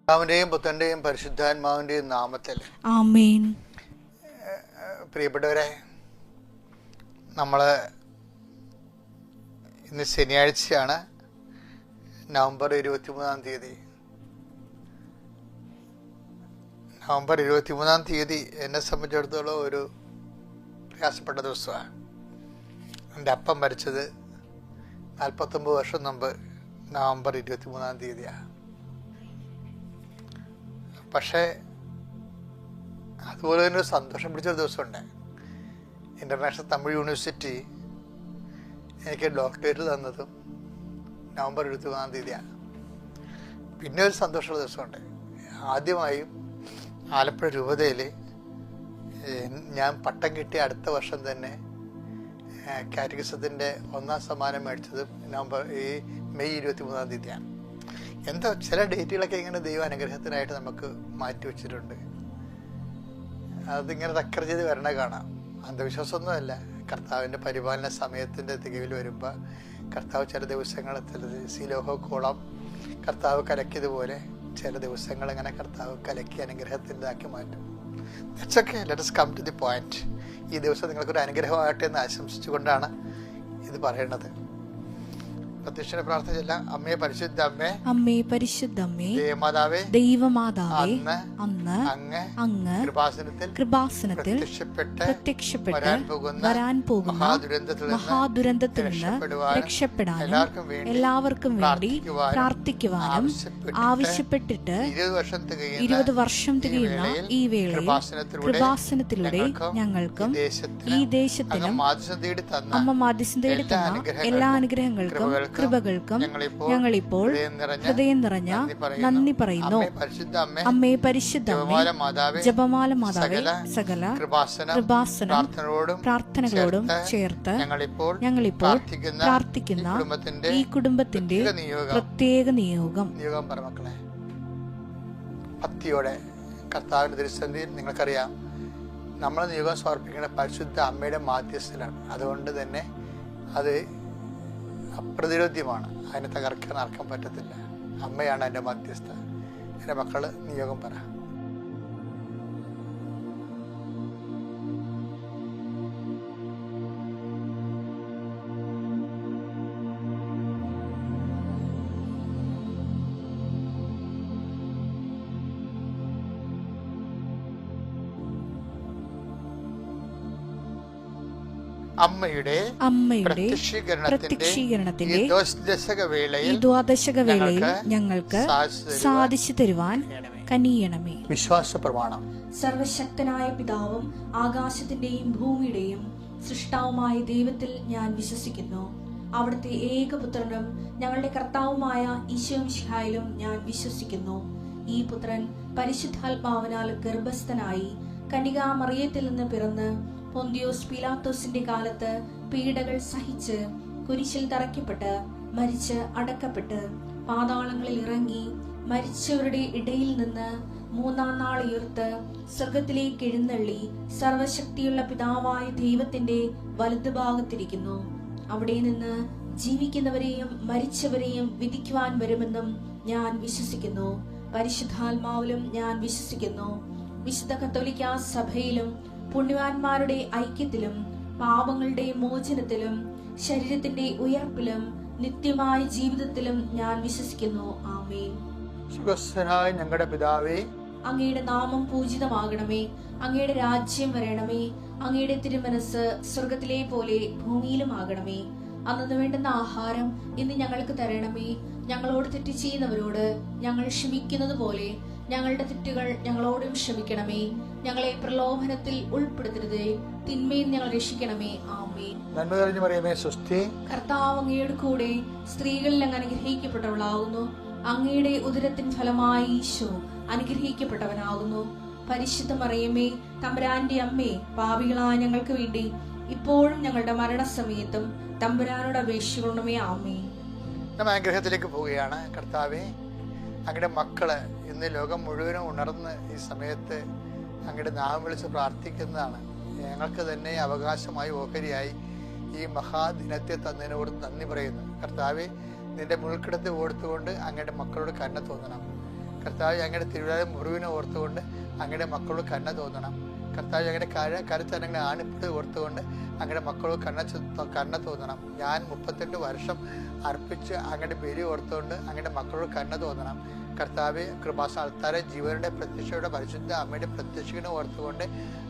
പിതാവിന്റെയും പുത്രന്റെയും പരിശുദ്ധാത്മാവിന്റെയും നാമത്തിൽ ആമേൻ. പ്രിയപ്പെട്ടവരെ, നമ്മൾ ഇന്ന് ശനിയാഴ്ചയാണ്, നവംബർ 23-ാം തീയതി. നവംബർ 23-ാം തീയതി എന്നെ സംബന്ധിച്ചിടത്തോളം ഒരു പ്രയാസപ്പെട്ട ദിവസമാണ്. എൻ്റെ അപ്പം മരിച്ചത് 49 വർഷം മുമ്പ് നവംബർ 23-ാം തീയതിയാണ്. പക്ഷേ അതുപോലെ തന്നെ ഒരു സന്തോഷം പിടിച്ചൊരു ദിവസമുണ്ട്. ഇൻ്റർനാഷണൽ തമിഴ് യൂണിവേഴ്സിറ്റി എനിക്ക് ഡോക്ടറേറ്റ് തന്നതും നവംബർ 23-ാം തീയതിയാണ്. പിന്നെ ഒരു സന്തോഷമുള്ള ദിവസമുണ്ട്. ആദ്യമായും ആലപ്പുഴ രൂപതയിൽ ഞാൻ പട്ടം കിട്ടിയ അടുത്ത വർഷം തന്നെ കാറ്റഗിസത്തിൻ്റെ 1ാം സമ്മാനം മേടിച്ചത് മെയ് 23-ാം തീയതിയാണ്. എന്താ ചില ഡേറ്റുകളൊക്കെ ഇങ്ങനെ ദൈവ അനുഗ്രഹത്തിനായിട്ട് നമുക്ക് മാറ്റി വെച്ചിട്ടുണ്ട്. അതിങ്ങനെ റെക്കർ ചെയ്ത് വരണ കാണാം. അന്ധവിശ്വാസമൊന്നുമല്ല. കർത്താവിൻ്റെ പരിപാലന സമയത്തിൻ്റെ തികവിൽ വരുമ്പോൾ കർത്താവ് ചില ദിവസങ്ങൾ സിലോഹോക്കോളം കർത്താവ് കലക്കിയതുപോലെ ചില ദിവസങ്ങൾ ഇങ്ങനെ കർത്താവ് കലക്കി അനുഗ്രഹത്തിൻ്റെതാക്കി മാറ്റും. That's okay. Let us come to the point. ഈ ദിവസം നിങ്ങൾക്കൊരു അനുഗ്രഹമാകട്ടെ എന്ന് ആശംസിച്ചുകൊണ്ടാണ് ഇത് പറയുന്നത്. പ്രത്യക്ഷ പ്രാർത്ഥന ചെല്ലാം. അമ്മേ പരിശുദ്ധ അമ്മേ, അമ്മേ പരിശുദ്ധ അമ്മേ, ദേവമാതാവേ, ദൈവമാതാവേ, അന്ന് അങ്ങ് കൃപാസനത്തിൽ പ്രത്യക്ഷപ്പെട്ട് വരാൻ പോകുന്ന മഹാദുരന്തത്തിൽ നിന്ന് രക്ഷപ്പെടാനും എല്ലാവർക്കും വേണ്ടി പ്രാർത്ഥിക്കുവാനും ആവശ്യപ്പെട്ടിട്ട് 20 വർഷം തികയുന്ന ഈ വേളയിൽ കൃപാസനത്തിലൂടെ ഞങ്ങൾക്കും ഈ ദേശത്തിനും അമ്മ മാധ്യസ്ഥം തേടി തന്ന എല്ലാ അനുഗ്രഹങ്ങൾക്കും കൃപകൾക്കും ഞങ്ങളിപ്പോൾ ഹൃദയം നിറഞ്ഞ നന്ദി പറയുന്നു. അമ്മേ പരിശുദ്ധ അമ്മേ, ജപമാല മാതാവേ, സകല കൃപാസന പ്രാർത്ഥനകളോടും ചേർത്ത് ഞങ്ങളിപ്പോൾ പ്രാർത്ഥിക്കുന്ന ഈ കുടുംബത്തിന്റെ പ്രത്യേക നിയോഗം മക്കളെ, ഭക്തിയോടെ കർത്താവിന്റെ തിരുസന്നിധിയിൽ നിങ്ങൾക്കറിയാം നമ്മൾ നിയോഗം സമർപ്പിക്കുന്ന പരിശുദ്ധ അമ്മയുടെ മാധ്യസ്ഥലാണ്. അതുകൊണ്ട് തന്നെ അത് അപ്രതിരോധ്യമാണ്. അതിനെ തകർക്കാൻ ആർക്കാൻ പറ്റത്തില്ല. അമ്മയാണ് എൻ്റെ മധ്യസ്ഥ. എൻ്റെ മക്കള് നിയോഗം പറ. അമ്മയുടെ പ്രത്യക്ഷീകരണത്തിന്റെ ഈ ദ്വാദശകവേളയിൽ ഞങ്ങൾക്ക് സാധിച്ചു തരുവാൻ കനിയണമേ. വിശ്വാസ പ്രമാണം. സർവശക്തനായ പിതാവും ആകാശത്തിന്റെയും ഭൂമിയുടെയും സൃഷ്ടാവുമായ ദൈവത്തിൽ ഞാൻ വിശ്വസിക്കുന്നു. അവിടുത്തെ ഏകപുത്രനും ഞങ്ങളുടെ കർത്താവുമായ ഈശോ മിശിഹായിലും ഞാൻ വിശ്വസിക്കുന്നു. ഈ പുത്രൻ പരിശുദ്ധാത്മാവിനാൽ ഗർഭസ്ഥനായി കന്യകാ മറിയത്തിൽ നിന്ന് പിറന്ന് പൊന്തിയോസ് പീലാത്തോസിന്റെ കാലത്ത് പീഡകൾ സഹിച്ച് കുരിശിൽ തറയ്ക്കപ്പെട്ട് മരിച്ച് അടക്കപ്പെട്ട് പാതാളങ്ങളിൽ ഇറങ്ങി മരിച്ചവരുടെ ഇടയിൽ നിന്ന് 3-ാം നാൾ ഉയർത്ത് സ്വർഗത്തിലേക്ക് എഴുന്നള്ളി സർവശക്തിയുള്ള പിതാവായ ദൈവത്തിന്റെ വലതുഭാഗത്തിരിക്കുന്നു. അവിടെ നിന്ന് ജീവിക്കുന്നവരെയും മരിച്ചവരെയും വിധിക്കുവാൻ വരുമെന്നും ഞാൻ വിശ്വസിക്കുന്നു. പരിശുദ്ധാത്മാവിലും ഞാൻ വിശ്വസിക്കുന്നു. വിശുദ്ധ കത്തോലിക്കാ സഭയിലും പുണ്യവാന്മാരുടെ ഐക്യത്തിലും പാപങ്ങളുടെ മോചനത്തിലും ശരീരത്തിന്റെ ഉയർപ്പിലും നിത്യമായ ജീവിതത്തിലും ഞാൻ വിശ്വസിക്കുന്നു. ആമേൻ. സുഖസ്ഥനായ ഞങ്ങളുടെ പിതാവേ, അങ്ങയുടെ നാമം പൂജിതമാകണമേ. അങ്ങയുടെ രാജ്യം വരണമേ. അങ്ങയുടെ തിരുമനസ് സ്വർഗത്തിലെ പോലെ ഭൂമിയിലും ആകണമേ. അന്നു വേണ്ടുന്ന ആഹാരം ഇന്ന് ഞങ്ങൾക്ക് തരണമേ. ഞങ്ങളോട് തെറ്റ് ചെയ്യുന്നവരോട് ഞങ്ങൾ ക്ഷമിക്കുന്നത് പോലെ ഞങ്ങളുടെ തെറ്റുകൾ ഞങ്ങളോടും ക്ഷമിക്കണമേ. ഞങ്ങളെ പ്രലോഭനത്തിൽ ഉൾപ്പെടുത്തരുതേ, തിന്മയിൽ ഞങ്ങൾ രക്ഷിക്കണമേ. ആമേൻ. നന്മ നിറഞ്ഞ മറിയമേ, സ്വസ്തി. കർത്താവ് അങ്ങയുടെ കൂടെ സ്ത്രീകളിൽ അങ്ങ് അനുഗ്രഹിക്കപ്പെട്ടവളാകുന്നു. അങ്ങയുടെ ഉദരത്തിൻ ഫലമായി ഈശോ അനുഗ്രഹിക്കപ്പെട്ടവനാകുന്നു. പരിശുദ്ധ മറിയമേ, തമ്പുരാന്റെ അമ്മേ, പാപികളായ ഞങ്ങൾക്ക് വേണ്ടി ഇപ്പോഴും ഞങ്ങളുടെ മരണസമയത്തും തമ്പുരാനോട് അപേക്ഷിക്കണമേ. ആമേൻ. നമ്മൾ അനുഗ്രഹത്തിലേക്ക് പോവുകയാണ്. കർത്താവേ, അങ്ങയുടെ മക്കള് ഇന്ന് ലോകം മുഴുവനും ഉണർന്ന് ഈ സമയത്ത് അങ്ങയുടെ നാമം വിളിച്ച് പ്രാർത്ഥിക്കുന്നതാണ്. ഞങ്ങൾക്ക് തന്നെ അവകാശമായി ഓഹരിയായി ഈ മഹാദിനത്തെ തന്നതിനോട് നന്ദി പറയുന്നു. കർത്താവെ, നിന്റെ മുൾക്കിടത്ത് ഓടുത്തുകൊണ്ട് അങ്ങയുടെ മക്കളോട് കരുണ തോന്നണം. കർത്താവ് ഞങ്ങളുടെ തിരുവിതായ മുറിവിനെ ഓർത്തുകൊണ്ട് അങ്ങയുടെ മക്കളോട് കരുണ തോന്നണം. കർത്താവ് ഞങ്ങളുടെ കരുത്തരങ്ങളെ ആണിപ്പിട്ട് ഓർത്തുകൊണ്ട് അങ്ങയുടെ മക്കളോട് കരുണ തോന്നണം. ഞാൻ 38 വർഷം അർപ്പിച്ച് അങ്ങയുടെ ബലി ഓർത്തുകൊണ്ട് അങ്ങയുടെ മക്കളോട് കരുണ തോന്നണം. കർത്താവ് കൃപാസ്ഥാനത്താരെ ജീവനുടെ പ്രത്യക്ഷയുടെ പരിശുദ്ധ അമ്മയുടെ പ്രത്യക്ഷനെ ഓർത്തുകൊണ്ട്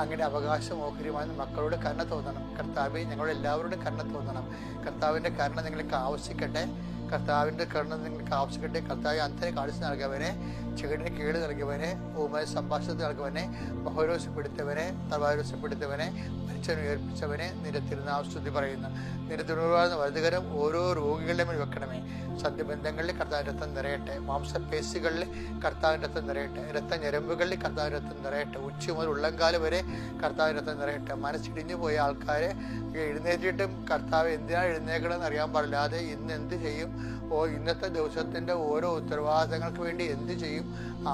അങ്ങയുടെ അവകാശം ഓഹരിയുമായി മക്കളോട് കരുണ തോന്നണം. കർത്താവ് ഞങ്ങളോട് എല്ലാവരോടും കരുണ തോന്നണം. കർത്താവിൻ്റെ കരുണ നിങ്ങൾക്ക് ആവശ്യിക്കട്ടെ. കർത്താവിൻ്റെ കരുണ നിങ്ങൾക്ക് ആവശ്യിക്കട്ടെ. കർത്താവ് അന്തര കാണിച്ച് നൽകിയവനെ, ചെകിടിന് കേട് നൽകിയവനെ, ഊമയ സംഭാഷണത്തിൽ നൽകിയവനെ, മഹോരോസപ്പെടുത്തവനെ, തർവാരോസപ്പെടുത്തവനെ, മരിച്ചവനെ ഉയർപ്പിച്ചവനെ നിന്റെ തിരുനാമം സ്തുതി പറയുന്നു. നിന്റെ തിരുവാർന്ന വലുതുകരം ഓരോ രോഗികളുടെ മേൽ വെക്കണമേ. സത്യബന്ധങ്ങളിൽ കർത്താവിൻ്റെ രക്തം നിറയട്ടെ. മാംസപേശികളിൽ കർത്താവിൻ്റെ രക്തം നിറയട്ടെ. രക്തഞരമ്പുകളിൽ കർത്താവിൻ്റെ രക്തം നിറയട്ടെ. ഉച്ച മുതൽ ഉള്ളംകാല് വരെ കർത്താവിൻ്റെ രക്തം നിറയട്ടെ. മനസ്സിടിഞ്ഞു പോയ ആൾക്കാരെ എഴുന്നേറ്റിട്ടും കർത്താവ് എന്തിനാണ് എഴുന്നേക്കണമെന്ന് അറിയാൻ പാടില്ലാതെ ഇന്ന് എന്ത് ചെയ്യും, ഇന്നത്തെ ദിവസത്തിൻ്റെ ഓരോ ഉത്തരവാദിത്തങ്ങൾക്ക് വേണ്ടി എന്ത് ചെയ്യും,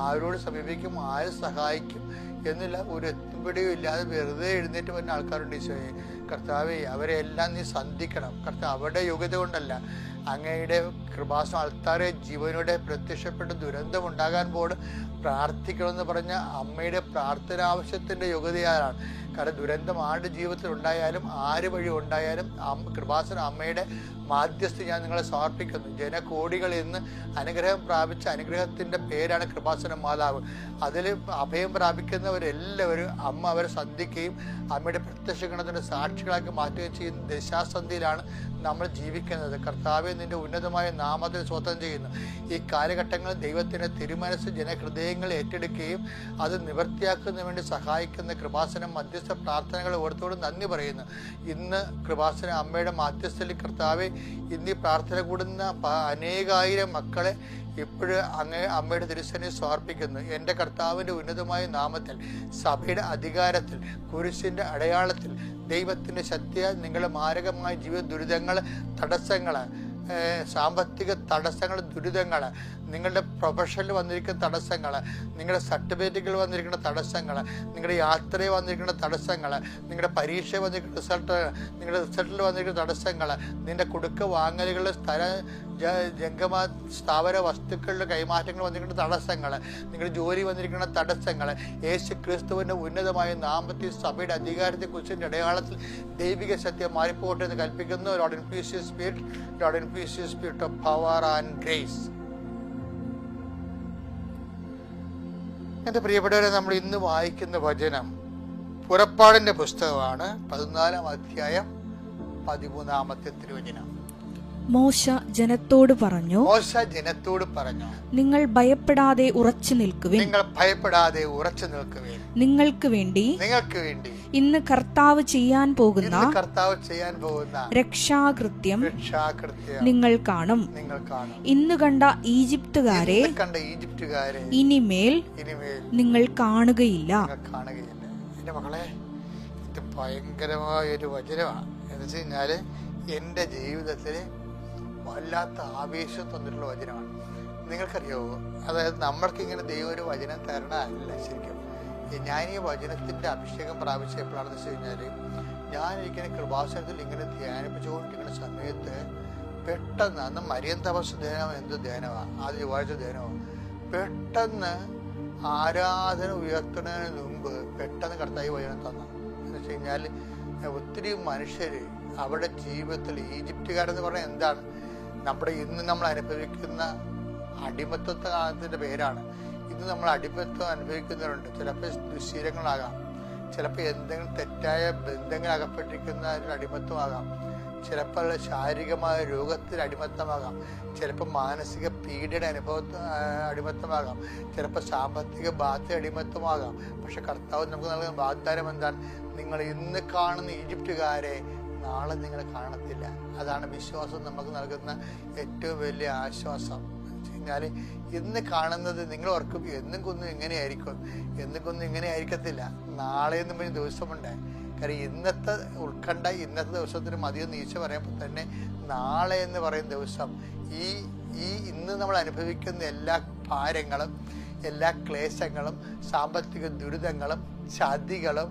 ആരോട് സമീപിക്കും, ആര് സഹായിക്കും എന്നുള്ള ഒരു എത്തുപിടിയും ഇല്ലാതെ വെറുതെ എഴുന്നേറ്റ് വരുന്ന ആൾക്കാരുണ്ട്. ഈശോയെ കർത്താവെ, അവരെ എല്ലാം നീ സന്ധിക്കണം. കർത്താവ് അവരുടെ യോഗ്യത കൊണ്ടല്ല, അങ്ങയുടെ കൃപാസനം ആൾക്കാരെ ജീവനോടെ പ്രത്യക്ഷപ്പെട്ട് ദുരന്തം ഉണ്ടാകാൻ പോലും പ്രാർത്ഥിക്കണമെന്ന് പറഞ്ഞ അമ്മയുടെ പ്രാർത്ഥന ആവശ്യത്തിൻ്റെ യോഗ്യതയാണ്. കാരണം ദുരന്തം ആരുടെ ജീവിതത്തിൽ ഉണ്ടായാലും ആര് വഴി ഉണ്ടായാലും കൃപാസന അമ്മയുടെ മാധ്യസ്ഥ ഞാൻ നിങ്ങളെ സമർപ്പിക്കുന്നു. ജനകോടികൾ ഇന്ന് അനുഗ്രഹം പ്രാപിച്ച അനുഗ്രഹത്തിൻ്റെ പേരാണ് കൃപാസന മാതാവ്. അതിൽ അഭയം പ്രാപിക്കുന്നവരെല്ലാവരും അമ്മ അവരെ സന്ധിക്കുകയും അമ്മയുടെ പ്രത്യക്ഷഗണത്തിൻ്റെ സാക്ഷികളാക്കി മാറ്റുകയും ചെയ്യുന്ന ദശാസന്ധിയിലാണ് നമ്മൾ ജീവിക്കുന്നത്. കർത്താവെ, നിന്റെ ഉന്നതമായ നാമത്തിൽ സ്വതന്ത്രം ചെയ്യുന്നു. ഈ കാലഘട്ടങ്ങളിൽ ദൈവത്തിൻ്റെ തിരുമനസ് ജനഹൃദയങ്ങൾ ഏറ്റെടുക്കുകയും അത് നിവൃത്തിയാക്കുന്നതിന് വേണ്ടി സഹായിക്കുന്ന കൃപാസനം മധ്യസ്ഥ പ്രാർത്ഥനകൾ ഓർത്തോട് നന്ദി പറയുന്നു. ഇന്ന് കൃപാസന അമ്മയുടെ മാധ്യസ്ഥയിൽ കർത്താവെ, ഇന്ന് ഈ പ്രാർത്ഥന കൂടുന്ന അനേകായിരം മക്കളെ ഇപ്പോഴും അമ്മയുടെ തിരുസന്നിധിയിൽ സമർപ്പിക്കുന്നു. എൻ്റെ കർത്താവിൻ്റെ ഉന്നതമായ നാമത്തിൽ, സഭയുടെ അധികാരത്തിൽ, കുരിശിൻ്റെ അടയാളത്തിൽ, ദൈവത്തിൻ്റെ ശക്തിയാൽ നിങ്ങളുടെ മാരകമായ ജീവിത ദുരിതങ്ങൾ, തടസ്സങ്ങൾ, സാമ്പത്തിക തടസ്സങ്ങൾ, ദുരിതങ്ങൾ, നിങ്ങളുടെ പ്രൊഫഷനിൽ വന്നിരിക്കുന്ന തടസ്സങ്ങൾ, നിങ്ങളുടെ സർട്ടിഫിക്കറ്റുകൾ വന്നിരിക്കുന്ന തടസ്സങ്ങൾ, നിങ്ങളുടെ യാത്രയിൽ വന്നിരിക്കുന്ന തടസ്സങ്ങൾ, നിങ്ങളുടെ പരീക്ഷയിൽ വന്നിരിക്കുന്ന നിങ്ങളുടെ റിസൾട്ടിൽ വന്നിരിക്കുന്ന തടസ്സങ്ങൾ, നിന്റെ കൊടുക്ക വാങ്ങലുകൾ, ജംഗമ സ്ഥാവര വസ്തുക്കളുടെ കൈമാറ്റങ്ങൾ വന്നിരിക്കുന്ന തടസ്സങ്ങൾ, നിങ്ങളുടെ ജോലി വന്നിരിക്കുന്ന തടസ്സങ്ങൾ, യേശു ക്രിസ്തുവിൻ്റെ ഉന്നതമായ നാമത്തിൽ സഭയുടെ അധികാരത്തെക്കുറിച്ചിൻ്റെ അടയാളത്തിൽ ദൈവിക സത്യം മാറിപ്പോട്ടെ എന്ന് കൽപ്പിക്കുന്നു. Lord infuse your spirit, Lord infuse your spirit of power and grace. എൻ്റെ പ്രിയപ്പെട്ടവരെ, നമ്മൾ ഇന്ന് വായിക്കുന്ന വചനം പുറപ്പാടിൻ്റെ പുസ്തകമാണ്, 14-ാം അധ്യായം 13-ാമത്തെ തിരുവചനം. മോശ ജനത്തോട് പറഞ്ഞു, നിങ്ങൾ ഭയപ്പെടാതെ ഉറച്ചു നിൽക്കുവിൻ. നിങ്ങൾക്ക് വേണ്ടി ഇന്ന് കർത്താവ് ചെയ്യാൻ പോകുന്ന രക്ഷാകൃത്യം നിങ്ങൾ കാണും. ഇന്ന് കണ്ട ഈജിപ്തുകാരെ ഇനിമേൽ നിങ്ങൾ കാണുകയില്ല. എൻ്റെ മക്കളെ, ഇത് ഭയങ്കരമായ ഒരു വചനമാണ്. എന്ന് വെച്ച് കഴിഞ്ഞാൽ എൻ്റെ ജീവിതത്തിൽ വല്ലാത്ത ആവേശം തന്നിട്ടുള്ള വചനമാണ്. നിങ്ങൾക്കറിയാവോ, അതായത് നമ്മൾക്കിങ്ങനെ ദൈവം ഒരു വചനം തരണമല്ല. ശരിക്കും ഞാൻ ഈ വചനത്തിൻ്റെ അഭിഷേകം പ്രാപിച്ചപ്പോഴാണെന്ന് വെച്ച് കഴിഞ്ഞാൽ, ഞാനിരിക്കുന്ന കൃപാസനത്തിൽ ഇങ്ങനെ ധ്യാനിപ്പിച്ചുകൊണ്ടിരിക്കുന്ന സമയത്ത് പെട്ടെന്ന്, അന്ന് മരിയൻ തപസ് ധ്യാനം, എന്ത് ധ്യാനമാണ്, ആദ്യ ചൊവ്വാഴ്ച ധ്യാനമാണ്, പെട്ടെന്ന് ആരാധന ഉയർത്തുന്നതിന് മുമ്പ് പെട്ടെന്ന് കർത്താവ് വചനം തന്നു. എന്ന് വെച്ച് കഴിഞ്ഞാൽ ഒത്തിരി മനുഷ്യർ അവരുടെ ജീവിതത്തിൽ, ഈജിപ്തുകാരെന്ന് പറഞ്ഞാൽ എന്താണ്, നമ്മുടെ ഇന്ന് നമ്മൾ അനുഭവിക്കുന്ന അടിമത്തത്തിൻ്റെ പേരാണ്. ഇന്ന് നമ്മൾ അടിമത്തം അനുഭവിക്കുന്നവരുണ്ട്. ചിലപ്പോൾ ദുശ്ശീലങ്ങളാകാം, ചിലപ്പോൾ എന്തെങ്കിലും തെറ്റായ ബന്ധങ്ങൾ അകപ്പെട്ടിരിക്കുന്ന അടിമത്വമാകാം, ചിലപ്പോൾ ശാരീരികമായ രോഗത്തിന് അടിമത്തമാകാം, ചിലപ്പോൾ മാനസിക പീഡയുടെ അടിമത്തമാകാം, ചിലപ്പോൾ സാമ്പത്തിക ബാധ്യത അടിമത്തമാകാം. പക്ഷെ കർത്താവ് നമുക്ക് നൽകുന്ന വാഗ്ദാനം എന്താണ്? നിങ്ങൾ ഇന്ന് കാണുന്ന ഈജിപ്തുകാരെ നാളെ നിങ്ങൾ കാണത്തില്ല. അതാണ് വിശ്വാസം നമുക്ക് നൽകുന്ന ഏറ്റവും വലിയ ആശ്വാസം. എന്ന് കഴിഞ്ഞാൽ ഇന്ന് കാണുന്നത് നിങ്ങൾ ഓർക്കും, എന്നും കൊന്നും ഇങ്ങനെയായിരിക്കും, എന്നും കൊന്നും ഇങ്ങനെ ആയിരിക്കത്തില്ല. നാളെ എന്ന് പറഞ്ഞ ദിവസമുണ്ട്. കാര്യം ഇന്നത്തെ ഉത്കണ്ഠ, ഇന്നത്തെ ദിവസത്തിന് മതിയെന്ന് ഈശോ പറയുമ്പോൾ തന്നെ നാളെ എന്ന് പറയുന്ന ദിവസം, ഈ ഇന്ന് നമ്മൾ അനുഭവിക്കുന്ന എല്ലാ ഭാരങ്ങളും, എല്ലാ ക്ലേശങ്ങളും, സാമ്പത്തിക ദുരിതങ്ങളും, ചതികളും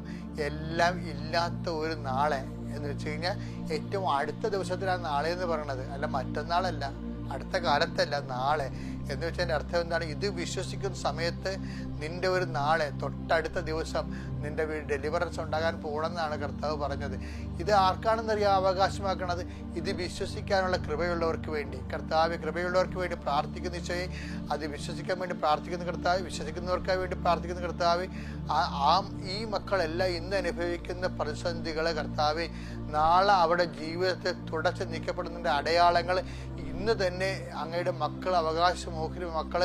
എല്ലാം ഇല്ലാത്ത ഒരു നാളെ എന്ന് വെച്ച് കഴിഞ്ഞാൽ ഏറ്റവും അടുത്ത ദിവസത്തിലാണ് നാളെ എന്ന് പറയണത്. അല്ല മറ്റന്നാളല്ല, അടുത്ത കാലത്തല്ല, നാളെ. എന്ന് വെച്ചാൽ അർത്ഥം എന്താണ്? ഇത് വിശ്വസിക്കുന്ന സമയത്ത് നിന്റെ ഒരു നാളെ തൊട്ടടുത്ത ദിവസം നിന്റെ ഡെലിവറൻസ് ഉണ്ടാകാൻ പോകണമെന്നാണ് കർത്താവ് പറഞ്ഞത്. ഇത് ആർക്കാണെന്നറിയാം അവകാശമാക്കണത്? ഇത് വിശ്വസിക്കാനുള്ള കൃപയുള്ളവർക്ക് വേണ്ടി. കർത്താവ് കൃപയുള്ളവർക്ക് വേണ്ടി പ്രാർത്ഥിക്കുന്ന ഈശോയെ, അത് വിശ്വസിക്കാൻ വേണ്ടി പ്രാർത്ഥിക്കുന്ന കർത്താവ്, വിശ്വസിക്കുന്നവർക്കായി വേണ്ടി പ്രാർത്ഥിക്കുന്ന കർത്താവ്, ഈ മക്കളെല്ലാം ഇന്ന് അനുഭവിക്കുന്ന പ്രതിസന്ധികളെ കർത്താവ് നാളെ അവിടെ ജീവിതത്തെ തുടച്ച് നീക്കപ്പെടുന്നതിൻ്റെ അടയാളങ്ങൾ ഇന്ന് തന്നെ അങ്ങയുടെ മക്കൾ, അവകാശമോഹിക്കുന്ന മക്കൾ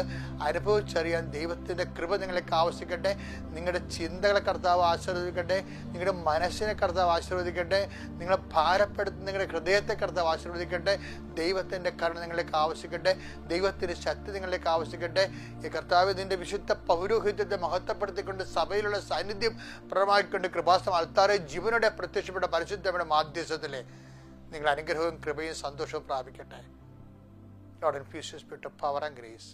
അനുഭവിച്ചറിയാൻ ദൈവത്തിൻ്റെ കൃപ നിങ്ങളേക്ക് ആവശ്യിക്കട്ടെ. നിങ്ങളുടെ ചിന്തകളെ കർത്താവ് ആശീർവദിക്കട്ടെ, നിങ്ങളുടെ മനസ്സിനെ കർത്താവ് ആശീർവദിക്കട്ടെ, നിങ്ങളെ ഭാരപ്പെടുത്തുന്ന നിങ്ങളുടെ ഹൃദയത്തെ കർത്താവ് ആശീർവദിക്കട്ടെ. ദൈവത്തിൻ്റെ കരുണ നിങ്ങളിലേക്ക് ആവശ്യിക്കട്ടെ, ദൈവത്തിൻ്റെ ശക്തി നിങ്ങളിലേക്ക് ആവശ്യിക്കട്ടെ. ഈ കർത്താവ് നിന്റെ വിശുദ്ധ പൗരോഹിത്യത്തെ മഹത്വപ്പെടുത്തിക്കൊണ്ട് സഭയിലുള്ള സാന്നിധ്യം പ്രമാണിക്കൊണ്ട് കൃപാസം അൽത്താറെ ജീവനോടെ പ്രത്യക്ഷപ്പെട്ട പരിശുദ്ധയുടെ മാധ്യസ്ഥത്തിലെ നിങ്ങൾ അനുഗ്രഹവും കൃപയും സന്തോഷവും പ്രാപിക്കട്ടെ. Lord, infuse your spirit of power and grace.